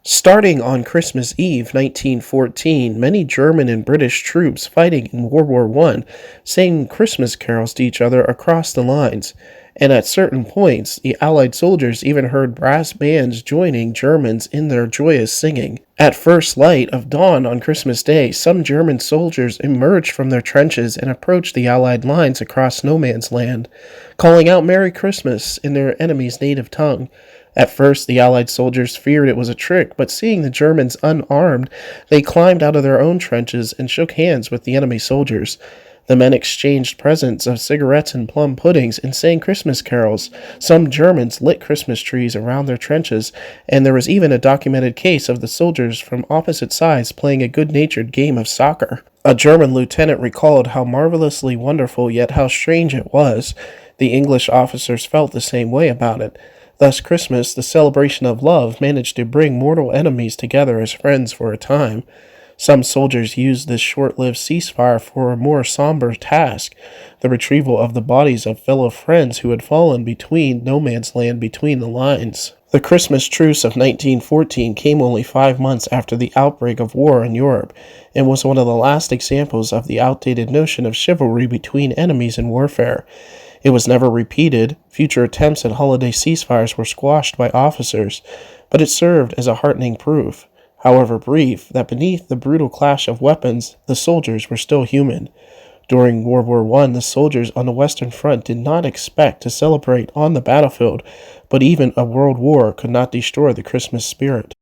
Starting on Christmas Eve 1914, many German and British troops fighting in World War I sang Christmas carols to each other across the lines, and at certain points, the Allied soldiers even heard brass bands joining Germans in their joyous singing. At first light of dawn on Christmas Day, some German soldiers emerged from their trenches and approached the Allied lines across no man's land, calling out Merry Christmas in their enemy's native tongue. At first, the Allied soldiers feared it was a trick, but seeing the Germans unarmed, they climbed out of their own trenches and shook hands with the enemy soldiers. The men exchanged presents of cigarettes and plum puddings and sang Christmas carols. Some Germans lit Christmas trees around their trenches, and there was even a documented case of the soldiers from opposite sides playing a good-natured game of soccer. A German lieutenant recalled how marvelously wonderful yet how strange it was. The English officers felt the same way about it. Thus, Christmas, the celebration of love, managed to bring mortal enemies together as friends for a time. Some soldiers used this short-lived ceasefire for a more somber task, the retrieval of the bodies of fellow friends who had fallen between no man's land between the lines. The Christmas truce of 1914 came only 5 months after the outbreak of war in Europe, and was one of the last examples of the outdated notion of chivalry between enemies in warfare. It was never repeated. Future attempts at holiday ceasefires were squashed by officers, but it served as a heartening proof, however brief, that beneath the brutal clash of weapons, the soldiers were still human. During World War I, the soldiers on the Western Front did not expect to celebrate on the battlefield, but even a world war could not destroy the Christmas spirit.